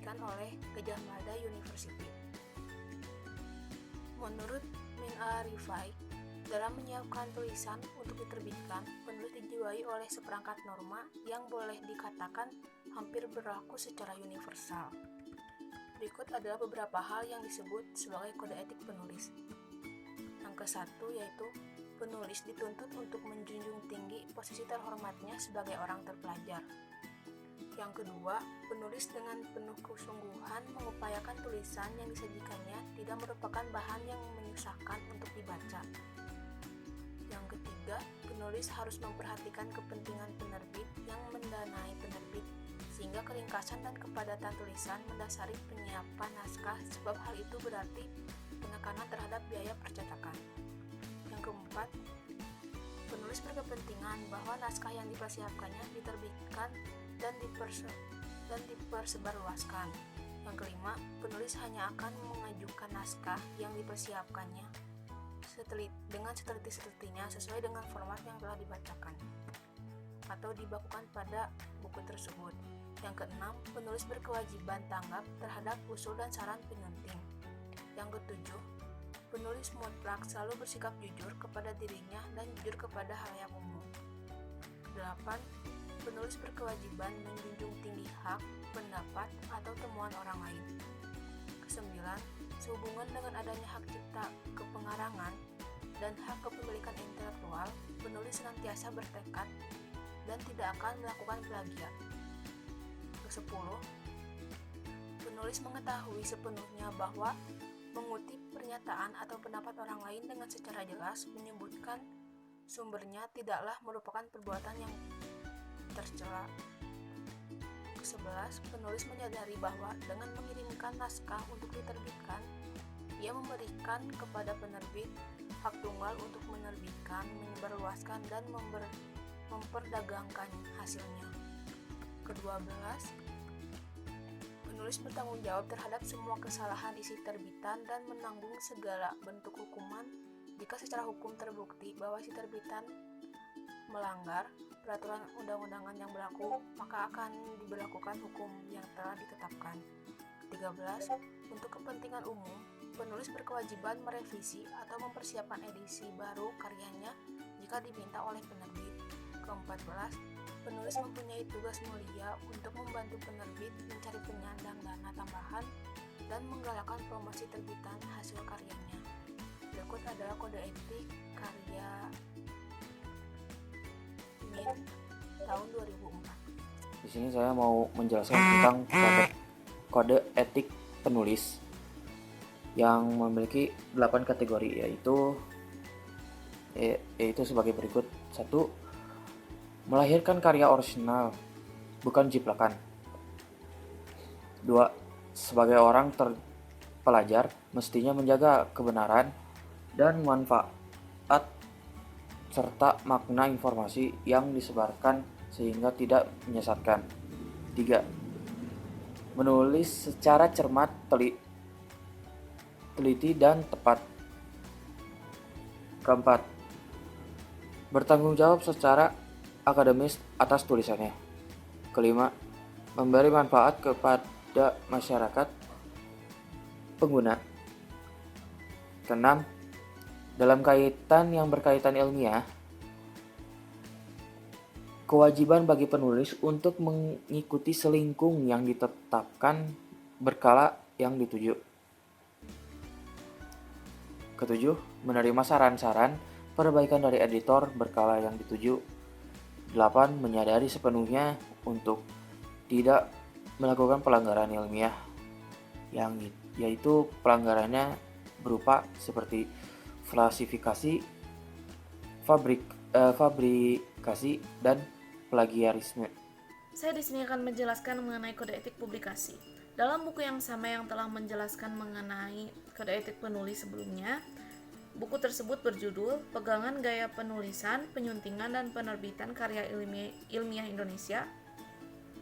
diterbitkan oleh Gadjah Mada University. Menurut Min Arifai, dalam menyiapkan tulisan untuk diterbitkan, penulis dijiwai oleh seperangkat norma yang boleh dikatakan hampir berlaku secara universal. Berikut adalah beberapa hal yang disebut sebagai kode etik penulis. Yang ke-1 yaitu penulis dituntut untuk menjunjung tinggi posisi terhormatnya sebagai orang terpelajar. Yang kedua, penulis dengan penuh kesungguhan mengupayakan tulisan yang disajikannya tidak merupakan bahan yang menyusahkan untuk dibaca. Yang ketiga, penulis harus memperhatikan kepentingan penerbit yang mendanai penerbit, sehingga keringkasan dan kepadatan tulisan mendasari penyiapan naskah, sebab hal itu berarti penekanan terhadap biaya percetakan. Yang keempat, penulis berkepentingan bahwa naskah yang dipersiapkannya diterbitkan dan dipersebarluaskan. Yang kelima, penulis hanya akan mengajukan naskah yang dipersiapkannya dengan seteliti-setelitinya sesuai dengan format yang telah dibacakan atau dibakukan pada buku tersebut. Yang keenam, penulis berkewajiban tanggap terhadap usul dan saran penyunting. Yang ketujuh, penulis mutlak selalu bersikap jujur kepada dirinya dan jujur kepada halayak umum. Kedelapan, penulis berkewajiban menjunjung tinggi hak, pendapat, atau temuan orang lain. Kesembilan, sehubungan dengan adanya hak cipta kepengarangan dan hak kepemilikan intelektual, penulis senantiasa bertekad dan tidak akan melakukan plagiat. Kesepuluh, penulis mengetahui sepenuhnya bahwa mengutip pernyataan atau pendapat orang lain dengan secara jelas menyebutkan sumbernya tidaklah merupakan perbuatan yang tercela. Ke-11, penulis menyadari bahwa dengan mengirimkan naskah untuk diterbitkan, ia memberikan kepada penerbit hak tunggal untuk menerbitkan, menyebarluaskan, dan memperdagangkan hasilnya. Ke-12, penulis bertanggung jawab terhadap semua kesalahan isi terbitan dan menanggung segala bentuk hukuman jika secara hukum terbukti bahwa isi terbitan melanggar peraturan undang-undangan yang berlaku, maka akan diberlakukan hukum yang telah ditetapkan. 13. Untuk kepentingan umum, penulis berkewajiban merevisi atau mempersiapkan edisi baru karyanya jika diminta oleh penerbit. Ke-14, penulis mempunyai tugas mulia untuk membantu penerbit mencari penyandang dana tambahan dan menggalakkan promosi terbitan hasil karyanya. Berikut adalah kode etik karya Min tahun 2004. Di sini saya mau menjelaskan tentang kode etik penulis yang memiliki 8 kategori, yaitu sebagai berikut. 1. Melahirkan karya orisinal, bukan jiplakan. 2. Sebagai orang terpelajar, mestinya menjaga kebenaran dan manfaat serta makna informasi yang disebarkan sehingga tidak menyesatkan. 3. Menulis secara cermat, teliti dan tepat. 4. Bertanggung jawab secara akademis atas tulisannya. 5. Memberi manfaat kepada masyarakat pengguna. 6. Dalam kaitan yang berkaitan ilmiah, kewajiban bagi penulis untuk mengikuti selingkung yang ditetapkan berkala yang dituju. 7. Menerima saran-saran perbaikan dari editor berkala yang dituju. 8. Menyadari sepenuhnya untuk tidak melakukan pelanggaran ilmiah, yaitu pelanggarannya berupa seperti falsifikasi, fabrikasi, dan plagiarisme. Saya di sini akan menjelaskan mengenai kode etik publikasi. Dalam buku yang sama yang telah menjelaskan mengenai kode etik penulis sebelumnya, buku tersebut berjudul Pegangan Gaya Penulisan, Penyuntingan dan Penerbitan Karya Ilmiah Indonesia,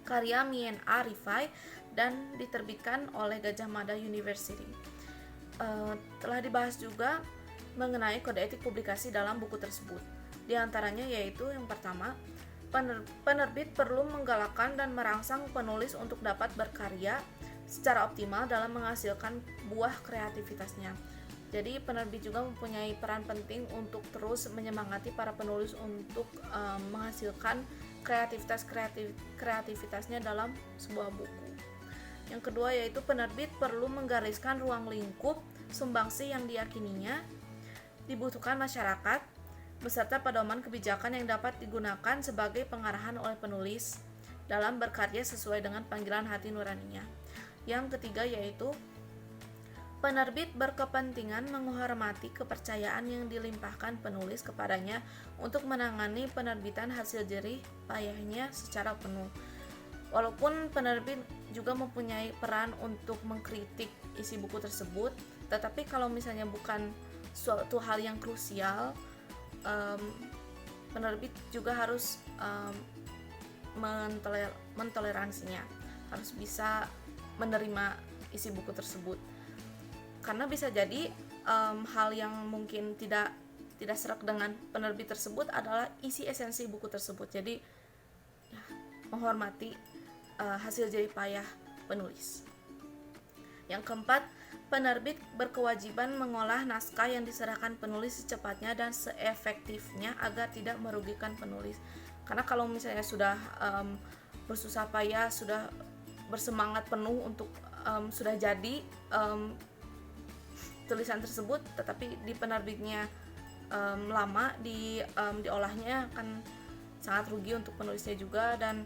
karya Min Arifai, dan diterbitkan oleh Gadjah Mada University. Telah dibahas juga mengenai kode etik publikasi dalam buku tersebut. Di antaranya yaitu yang pertama, penerbit perlu menggalakkan dan merangsang penulis untuk dapat berkarya secara optimal dalam menghasilkan buah kreativitasnya. Jadi penerbit juga mempunyai peran penting untuk terus menyemangati para penulis untuk menghasilkan kreativitasnya dalam sebuah buku. Yang kedua yaitu penerbit perlu menggariskan ruang lingkup sumbangsi yang diyakininya dibutuhkan masyarakat beserta pedoman kebijakan yang dapat digunakan sebagai pengarahan oleh penulis dalam berkarya sesuai dengan panggilan hati nuraninya. Yang ketiga yaitu penerbit berkepentingan menghormati kepercayaan yang dilimpahkan penulis kepadanya untuk menangani penerbitan hasil jerih payahnya secara penuh. Walaupun penerbit juga mempunyai peran untuk mengkritik isi buku tersebut, tetapi kalau misalnya bukan suatu hal yang krusial, penerbit juga harus mentoleransinya, harus bisa menerima isi buku tersebut. Karena bisa jadi hal yang mungkin tidak serak dengan penerbit tersebut adalah isi esensi buku tersebut. Jadi ya, menghormati hasil jerih payah penulis. Yang keempat, penerbit berkewajiban mengolah naskah yang diserahkan penulis secepatnya dan seefektifnya agar tidak merugikan penulis. Karena kalau misalnya sudah bersusah payah, sudah bersemangat penuh untuk sudah jadi tulisan tersebut, tetapi di penerbitnya lama, diolahnya akan sangat rugi untuk penulisnya juga, dan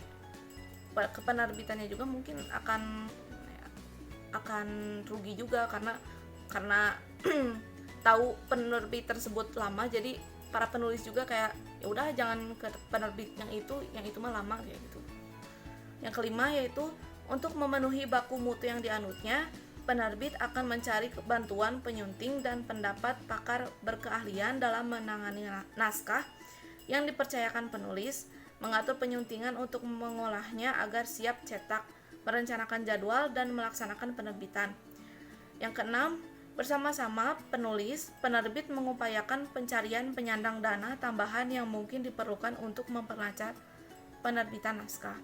kepenerbitannya juga mungkin akan rugi juga karena tahu penerbit tersebut lama, jadi para penulis juga kayak ya udah jangan ke penerbit yang itu mah lama kayak gitu. Yang kelima yaitu untuk memenuhi baku mutu yang dianutnya, penerbit akan mencari bantuan penyunting dan pendapat pakar berkeahlian dalam menangani naskah yang dipercayakan penulis, mengatur penyuntingan untuk mengolahnya agar siap cetak, merencanakan jadwal, dan melaksanakan penerbitan. Yang keenam, bersama-sama penerbit mengupayakan pencarian penyandang dana tambahan yang mungkin diperlukan untuk memperlancar penerbitan naskah.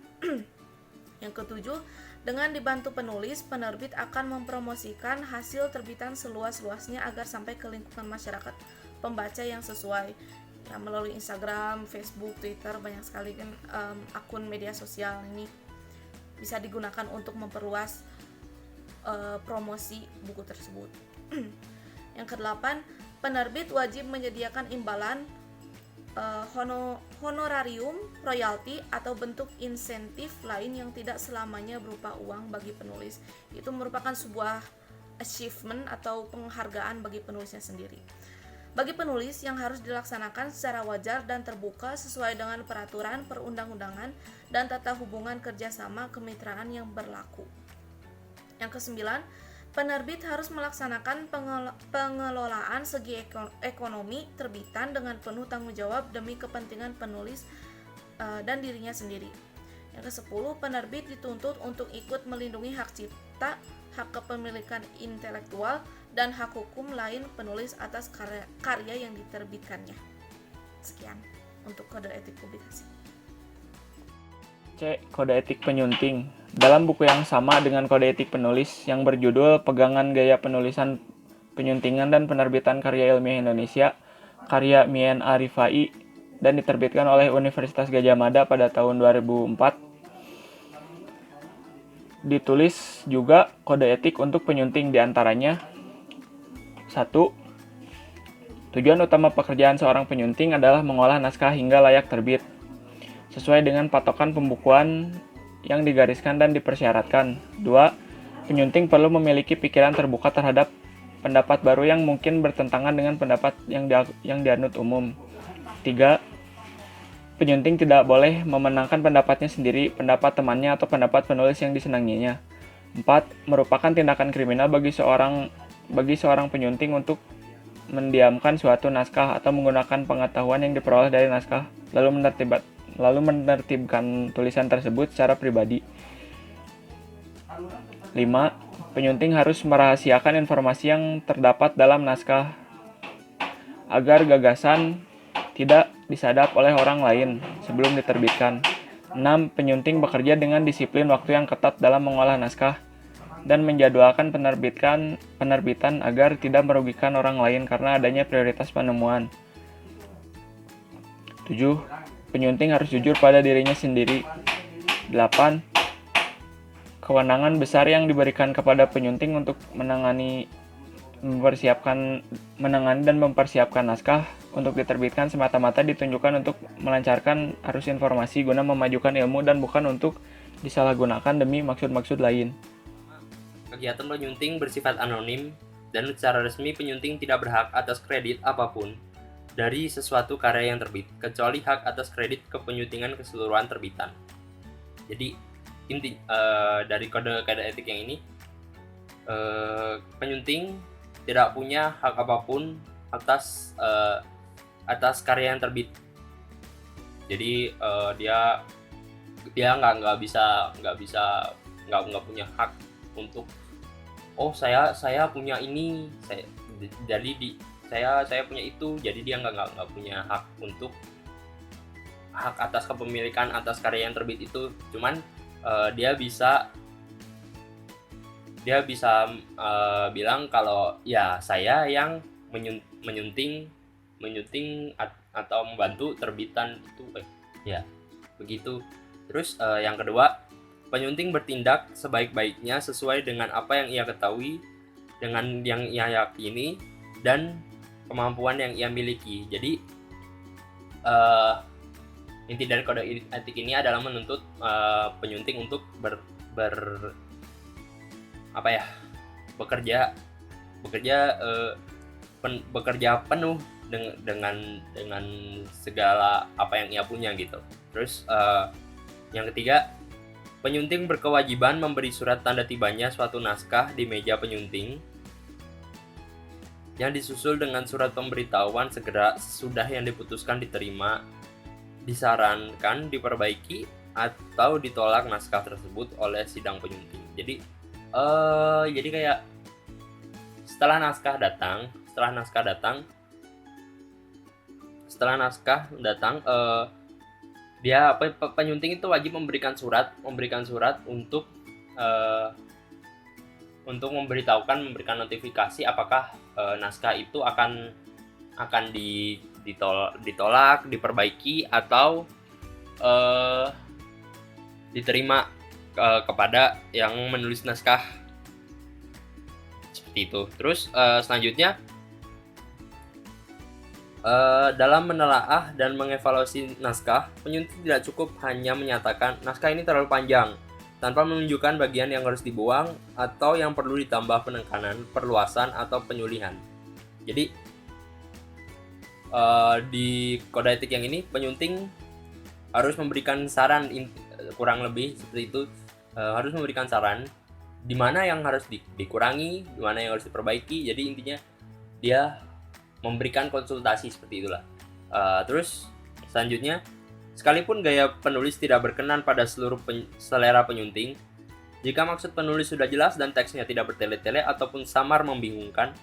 Yang ketujuh, dengan dibantu penulis, penerbit akan mempromosikan hasil terbitan seluas-luasnya agar sampai ke lingkungan masyarakat pembaca yang sesuai. Ya, melalui Instagram, Facebook, Twitter, banyak sekali kan akun media sosial ini bisa digunakan untuk memperluas promosi buku tersebut. Yang kedelapan, penerbit wajib menyediakan imbalan honorarium, royalti, atau bentuk insentif lain yang tidak selamanya berupa uang bagi penulis. Itu merupakan sebuah achievement atau penghargaan bagi penulisnya sendiri. Bagi penulis yang harus dilaksanakan secara wajar dan terbuka sesuai dengan peraturan perundang-undangan dan tata hubungan kerjasama kemitraan yang berlaku. Yang kesembilan, penerbit harus melaksanakan pengelolaan segi ekonomi terbitan dengan penuh tanggung jawab demi kepentingan penulis dan dirinya sendiri. Yang kesepuluh, penerbit dituntut untuk ikut melindungi hak cipta, hak kepemilikan intelektual, dan hak hukum lain penulis atas karya yang diterbitkannya. Sekian untuk kode etik publikasi. C. Kode etik penyunting. Dalam buku yang sama dengan kode etik penulis yang berjudul Pegangan Gaya Penulisan Penyuntingan dan Penerbitan Karya Ilmiah Indonesia, karya Mien A. Rifai, dan diterbitkan oleh Universitas Gadjah Mada pada tahun 2004, ditulis juga kode etik untuk penyunting, diantaranya 1. Tujuan utama pekerjaan seorang penyunting adalah mengolah naskah hingga layak terbit, sesuai dengan patokan pembukuan yang digariskan dan dipersyaratkan. 2. Penyunting perlu memiliki pikiran terbuka terhadap pendapat baru yang mungkin bertentangan dengan pendapat yang dianut umum. 3. Penyunting tidak boleh memenangkan pendapatnya sendiri, pendapat temannya, atau pendapat penulis yang disenanginya. 4. Merupakan tindakan kriminal bagi seorang penyunting untuk mendiamkan suatu naskah atau menggunakan pengetahuan yang diperoleh dari naskah lalu menertibkan tulisan tersebut secara pribadi. 5. Penyunting harus merahasiakan informasi yang terdapat dalam naskah agar gagasan tidak disadap oleh orang lain sebelum diterbitkan. 6. Penyunting bekerja dengan disiplin waktu yang ketat dalam mengolah naskah. dan menjadwalkan penerbitan agar tidak merugikan orang lain karena adanya prioritas penemuan. 7. Penyunting harus jujur pada dirinya sendiri. 8. Kewenangan besar yang diberikan kepada penyunting untuk menangani dan mempersiapkan naskah untuk diterbitkan semata-mata ditunjukkan untuk melancarkan arus informasi guna memajukan ilmu dan bukan untuk disalahgunakan demi maksud-maksud lain. Kegiatan penyunting bersifat anonim dan secara resmi penyunting tidak berhak atas kredit apapun dari sesuatu karya yang terbit, kecuali hak atas kredit kepenyuntingan keseluruhan terbitan. Jadi inti dari kode etik yang ini, penyunting tidak punya hak apapun atas karya yang terbit. Jadi dia nggak punya hak untuk saya punya ini, saya punya itu. Jadi dia nggak punya hak untuk hak atas kepemilikan atas karya yang terbit itu. Cuman dia bisa bilang kalau ya saya yang menyunting atau membantu terbitan itu, ya begitu. Terus yang kedua, penyunting bertindak sebaik-baiknya sesuai dengan apa yang ia ketahui, dengan yang ia yakini, dan kemampuan yang ia miliki. Jadi inti dari kode etik ini adalah menuntut penyunting untuk bekerja penuh dengan segala apa yang ia punya gitu. Terus yang ketiga, penyunting berkewajiban memberi surat tanda tibanya suatu naskah di meja penyunting yang disusul dengan surat pemberitahuan segera sesudah yang diputuskan diterima, disarankan diperbaiki atau ditolak naskah tersebut oleh sidang penyunting. Jadi kayak setelah naskah datang dia penyunting itu wajib memberikan surat untuk memberikan notifikasi apakah naskah itu akan ditolak, diperbaiki atau diterima kepada yang menulis naskah, seperti itu. Terus selanjutnya, dalam menelaah dan mengevaluasi naskah, penyunting tidak cukup hanya menyatakan naskah ini terlalu panjang tanpa menunjukkan bagian yang harus dibuang atau yang perlu ditambah penekanan, perluasan, atau penyulihan. Jadi di kode etik yang ini, penyunting harus memberikan saran, kurang lebih seperti itu, harus memberikan saran di mana yang harus dikurangi, di mana yang harus diperbaiki. Jadi intinya dia memberikan konsultasi seperti itulah. Terus selanjutnya, sekalipun gaya penulis tidak berkenan pada seluruh selera penyunting, jika maksud penulis sudah jelas dan teksnya tidak bertele-tele ataupun samar membingungkan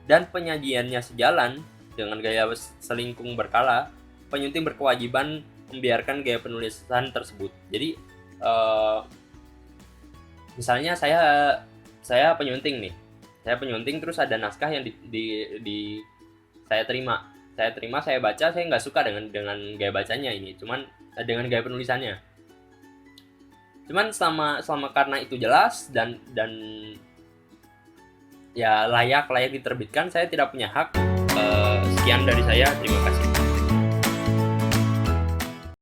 dan penyajiannya sejalan dengan gaya selingkung berkala, penyunting berkewajiban membiarkan gaya penulisan tersebut. Jadi misalnya saya penyunting nih, terus ada naskah yang saya terima, saya baca, saya nggak suka dengan gaya bacanya ini, cuman dengan gaya penulisannya. Cuman selama karena itu jelas dan ya layak diterbitkan, saya tidak punya hak. Sekian dari saya, terima kasih.